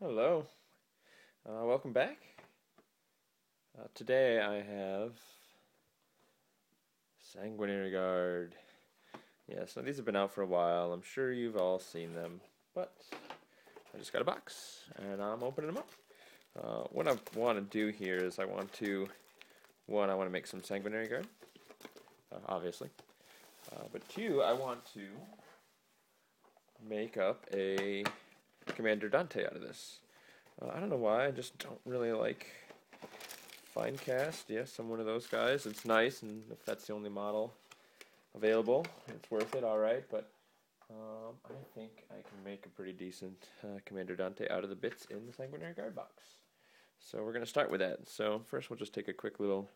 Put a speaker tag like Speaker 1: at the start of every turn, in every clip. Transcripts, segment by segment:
Speaker 1: Hello, welcome back. Today I have Sanguinary Guard. Yes, now these have been out for a while. I'm sure you've all seen them, but I just got a box and I'm opening them up. What I want to do here is I want to make some Sanguinary Guard, obviously, but two, I want to make up a Commander Dante out of this. I don't know why, I just don't really like fine cast. Yes, I'm one of those guys. It's nice, and if that's the only model available, it's worth it, alright, but I think I can make a pretty decent Commander Dante out of the bits in the Sanguinary Guard box. So we're going to start with that. So first we'll just take a quick little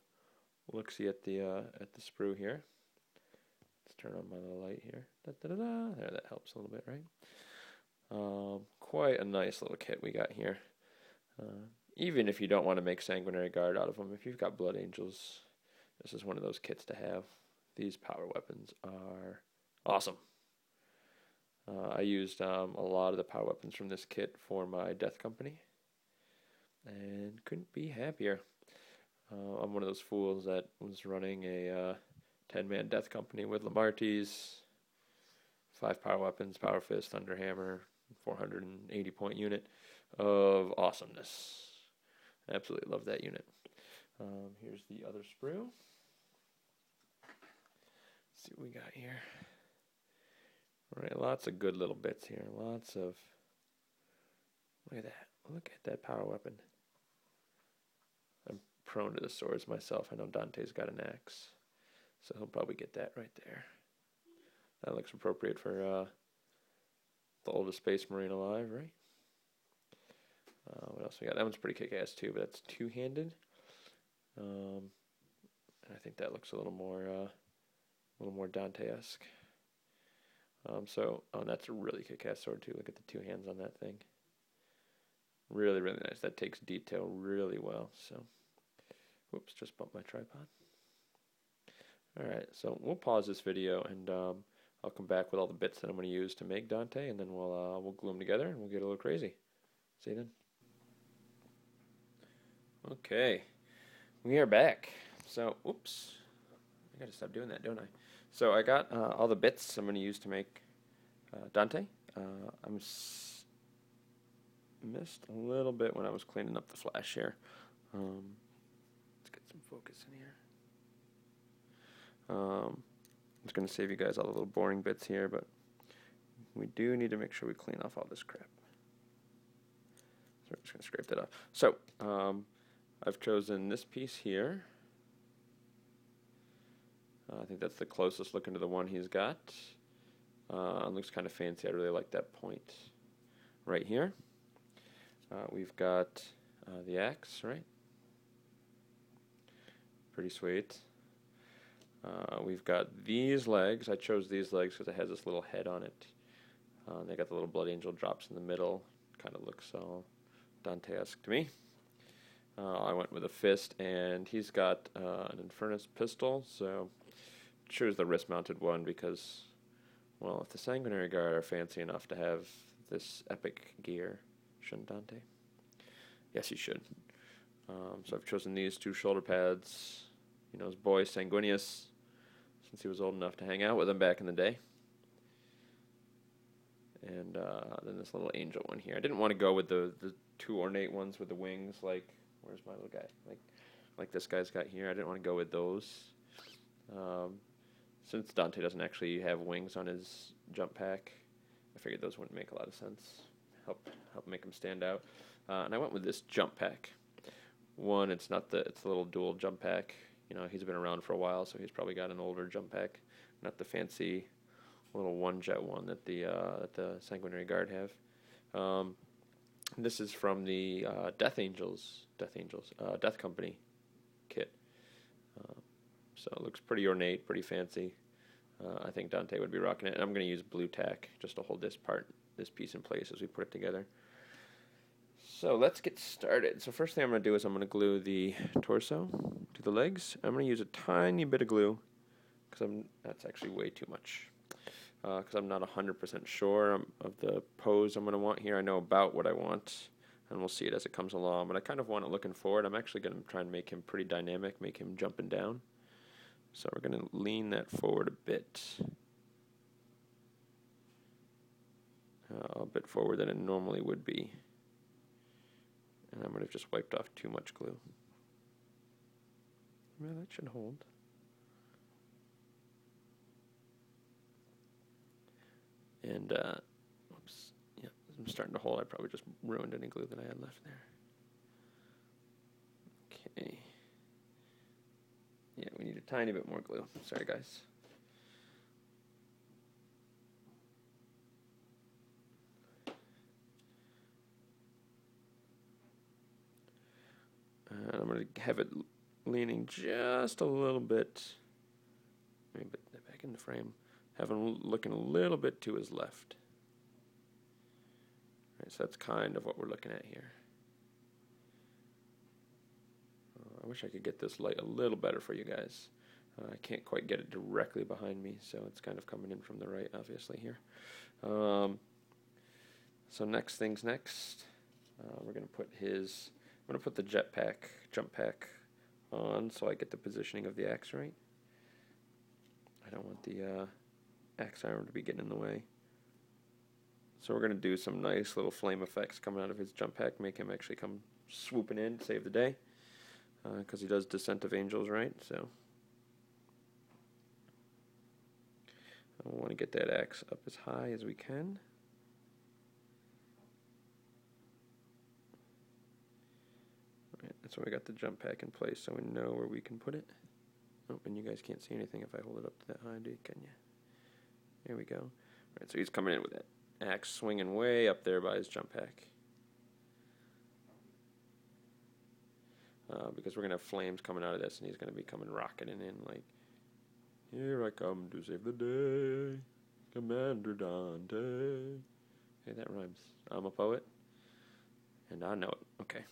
Speaker 1: look-see at the sprue here. Let's turn on my little light here. Da-da-da-da. There, that helps a little bit, right? Quite a nice little kit we got here. Even if you don't want to make Sanguinary Guard out of them, if you've got Blood Angels, this is one of those kits to have. These power weapons are awesome. I used a lot of the power weapons from this kit for my Death Company, and couldn't be happier. I'm one of those fools that was running a 10-man Death Company with Lamarties, 5 power weapons, Power Fist, Thunderhammer, 480 point unit of awesomeness. Absolutely love that unit. Here's the other sprue. Let's see what we got here. Alright, lots of good little bits here. Lots of... Look at that. Look at that power weapon. I'm prone to the swords myself. I know Dante's got an axe, so he'll probably get that right there. That looks appropriate for the oldest Space Marine alive, right? What else we got? That one's pretty kick-ass too, but that's two-handed. I think that looks a little more Dante-esque. That's a really kick-ass sword too. Look at the 2 hands on that thing. Really, really nice. That takes detail really well. So, whoops, just bumped my tripod. All right, so we'll pause this video and I'll come back with all the bits that I'm going to use to make Dante, and then we'll glue them together and we'll get a little crazy. See you then. Okay, we are back. So, oops, I gotta stop doing that, don't I? So I got all the bits I'm going to use to make Dante. I missed a little bit when I was cleaning up the flash here. Let's get some focus in here. I'm just going to save you guys all the little boring bits here, but we do need to make sure we clean off all this crap. So I'm just going to scrape that off. So, I've chosen this piece here. I think that's the closest looking to the one he's got. It looks kind of fancy. I really like that point right here. We've got the axe, right? Pretty sweet. We've got these legs. I chose these legs because it has this little head on it. They got the little Blood Angel drops in the middle. Kind of looks all Dante-esque to me. I went with a fist, and he's got an Infernus pistol, so choose the wrist-mounted one because, well, if the Sanguinary Guard are fancy enough to have this epic gear, shouldn't Dante? Yes, he should. So I've chosen these 2 shoulder pads. You know, his boy Sanguinius, since he was old enough to hang out with him back in the day. And then this little angel one here. I didn't want to go with the 2 ornate ones with the wings, like, where's my little guy? Like this guy's got here. I didn't want to go with those. Since Dante doesn't actually have wings on his jump pack, I figured those wouldn't make a lot of sense. Help make him stand out. And I went with this jump pack. One, it's the little dual jump pack. You know, he's been around for a while, so he's probably got an older jump pack, not the fancy little one-jet one that the Sanguinary Guard have. This is from the Death Company kit. So it looks pretty ornate, pretty fancy. I think Dante would be rocking it. And I'm going to use blue tack just to hold this piece in place as we put it together. So let's get started. So first thing I'm going to do is I'm going to glue the torso to the legs. I'm going to use a tiny bit of glue because that's actually way too much. Because I'm not 100% sure of the pose I'm going to want here. I know about what I want. and we'll see it as it comes along. But I kind of want it looking forward. I'm actually going to try and make him pretty dynamic, make him jumping down. So we're going to lean that forward a bit forward than it normally would be. And I might have just wiped off too much glue. Well, that should hold. And, oops, yeah, I'm starting to hold. I probably just ruined any glue that I had left there. Okay. Yeah, we need a tiny bit more glue. Sorry, guys. And I'm going to have it leaning just a little bit. Maybe back in the frame. Have him looking a little bit to his left. All right, so that's kind of what we're looking at here. I wish I could get this light a little better for you guys. I can't quite get it directly behind me, so it's kind of coming in from the right, obviously, here. So next thing's next. We're going to put the jump pack on so I get the positioning of the axe right. I don't want the axe arm to be getting in the way. So we're going to do some nice little flame effects coming out of his jump pack, make him actually come swooping in to save the day. Because he does Descent of Angels, right? So I want to get that axe up as high as we can. Right, that's why we got the jump pack in place, so we know where we can put it. Oh, and you guys can't see anything if I hold it up to that high, can you? There we go. All right, so he's coming in with that axe swinging way up there by his jump pack. Because we're going to have flames coming out of this, and he's going to be coming rocketing in like, here I come to save the day, Commander Dante. Hey, that rhymes. I'm a poet, and I know it. Okay.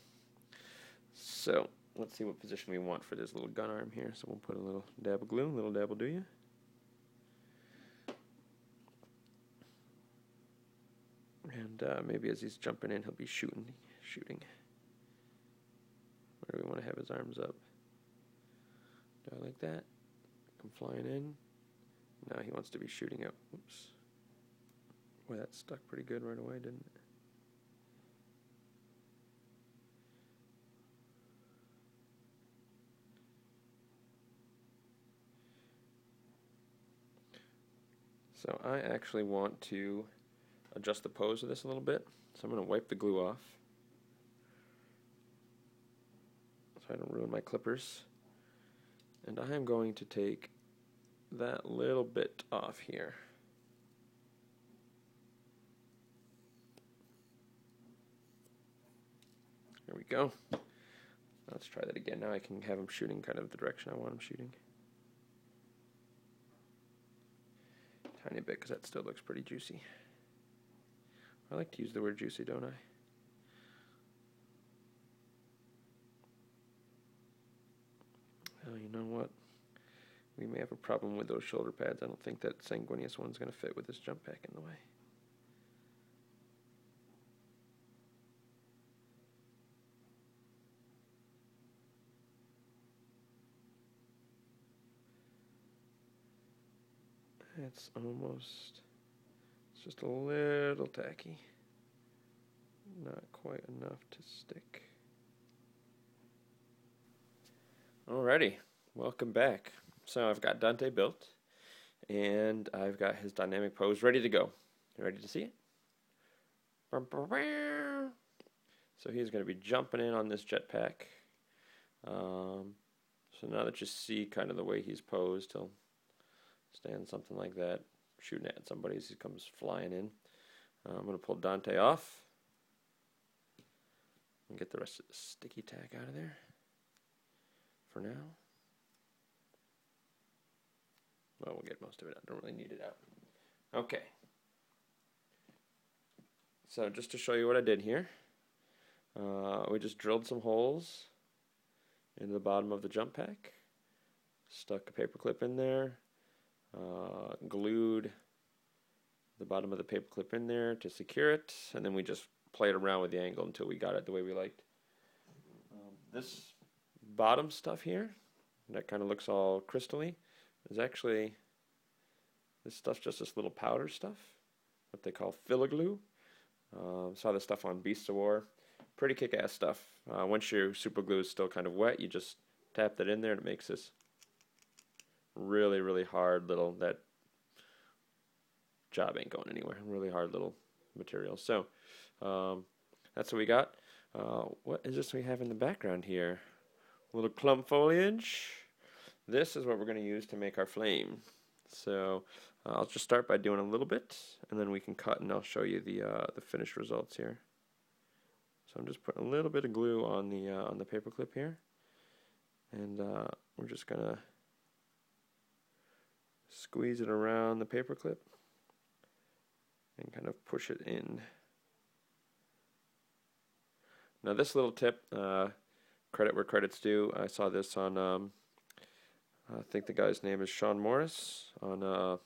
Speaker 1: So, let's see what position we want for this little gun arm here. So we'll put a little dab of glue, a little dab will do you. And maybe as he's jumping in, he'll be shooting. Where do we want to have his arms up? Do I like that? Come flying in. No, he wants to be shooting out. Oops. Boy, that stuck pretty good right away, didn't it? So I actually want to adjust the pose of this a little bit. So I'm going to wipe the glue off, so I don't ruin my clippers. And I am going to take that little bit off here. There we go. Let's try that again. Now I can have him shooting kind of the direction I want him shooting. Tiny bit, because that still looks pretty juicy. I like to use the word juicy, don't I? Well, you know what? We may have a problem with those shoulder pads. I don't think that Sanguinious one's going to fit with this jump pack in the way. It's just a little tacky. Not quite enough to stick. Alrighty, welcome back. So I've got Dante built, and I've got his dynamic pose ready to go. You ready to see it? So he's going to be jumping in on this jetpack. So now that you see kind of the way he's posed, he'll stand something like that, shooting at somebody as he comes flying in. I'm going to pull Dante off and get the rest of the sticky tack out of there for now. Well, we'll get most of it out. Don't really need it out. Okay. So just to show you what I did here, we just drilled some holes into the bottom of the jump pack, stuck a paper clip in there, glued the bottom of the paper clip in there to secure it, and then we just played around with the angle until we got it the way we liked. This bottom stuff here, that kind of looks all crystally, is actually, this stuff's just this little powder stuff, what they call filler glue. Saw this stuff on Beasts of War. Pretty kick-ass stuff. Once your super glue is still kind of wet, you just tap that in there and it makes this really, really hard little, that job ain't going anywhere, really hard little material. So that's what we got. What is this we have in the background here? A little clump foliage. This is what we're going to use to make our flame. So I'll just start by doing a little bit, and then we can cut, and I'll show you the finished results here. So I'm just putting a little bit of glue on the paper clip here, and we're just gonna squeeze it around the paper clip and kind of push it in. Now this little tip, credit where credit's due. I saw this on, I think the guy's name is Sean Morris on the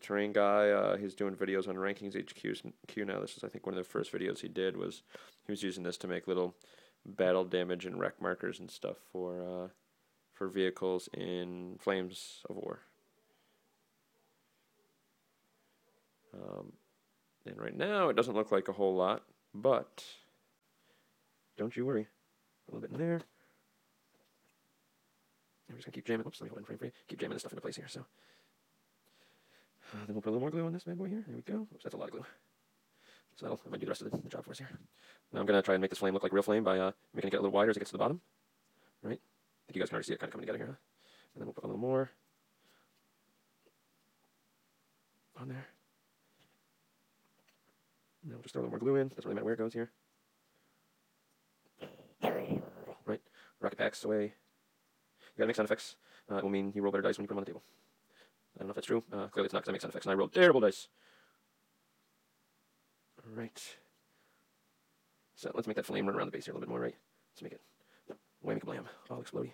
Speaker 1: terrain guy. He's doing videos on Rankings HQ now. This is, I think, one of the first videos he did was he was using this to make little battle damage and wreck markers and stuff for vehicles in Flames of War. And right now it doesn't look like a whole lot, but don't you worry. A little bit in there. I'm just going to keep jamming. Oops, let me hold it in frame for you. Keep jamming this stuff into place here. So then we'll put a little more glue on this bad boy here. There we go. Oops, that's a lot of glue. So that might do the rest of the job for us here. Now I'm going to try and make this flame look like real flame by making it get a little wider as it gets to the bottom. Right? I think you guys can already see it kind of coming together here. Huh? And then we'll put a little more on there. And then we'll just throw a little more glue in. Doesn't really matter where it goes here. Right? Rocket packs away. You gotta make sound effects. It will mean you roll better dice when you put them on the table. I don't know if that's true. Clearly it's not, because I make sound effects and I roll terrible dice. Alright. So let's make that flame run around the base here a little bit more, right? Let's make it whammy kablam, all explodey.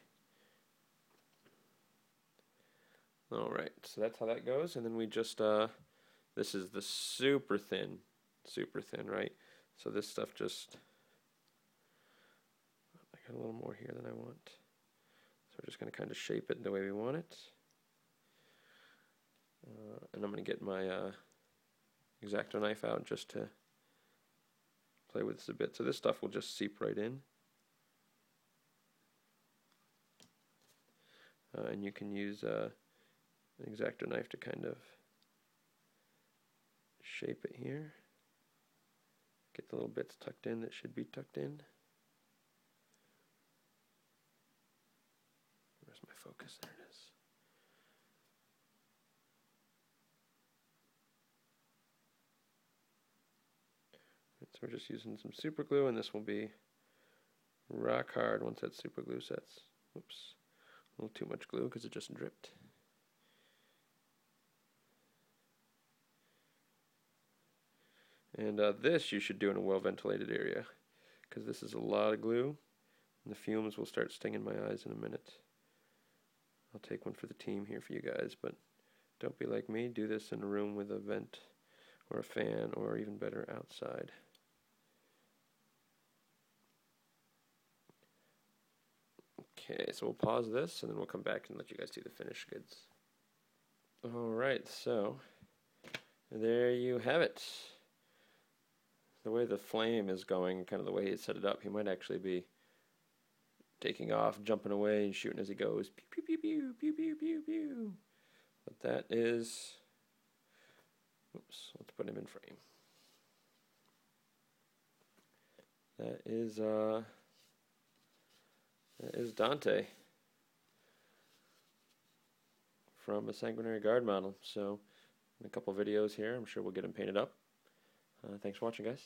Speaker 1: Alright, so that's how that goes. And then we just, this is the super thin, right? So this stuff just, I got a little more here than I want. So we're just going to kind of shape it the way we want it. And I'm going to get my X-Acto knife out just to play with this a bit. So this stuff will just seep right in. And you can use an X-Acto knife to kind of shape it here. Get the little bits tucked in that should be tucked in. Where's my focus? There it is. So we're just using some super glue, and this will be rock hard once that super glue sets. Oops, a little too much glue because it just dripped. And this you should do in a well-ventilated area, because this is a lot of glue, and the fumes will start stinging my eyes in a minute. I'll take one for the team here for you guys, but don't be like me. Do this in a room with a vent or a fan, or even better, outside. Okay, so we'll pause this, and then we'll come back and let you guys see the finished goods. Alright, so there you have it. The way the flame is going, kind of the way he set it up, he might actually be taking off, jumping away, and shooting as he goes. Pew, pew, pew, pew, pew, pew, pew. But that is, oops, let's put him in frame. That is Dante from a Sanguinary Guard model. So in a couple videos here, I'm sure we'll get him painted up. Thanks for watching, guys.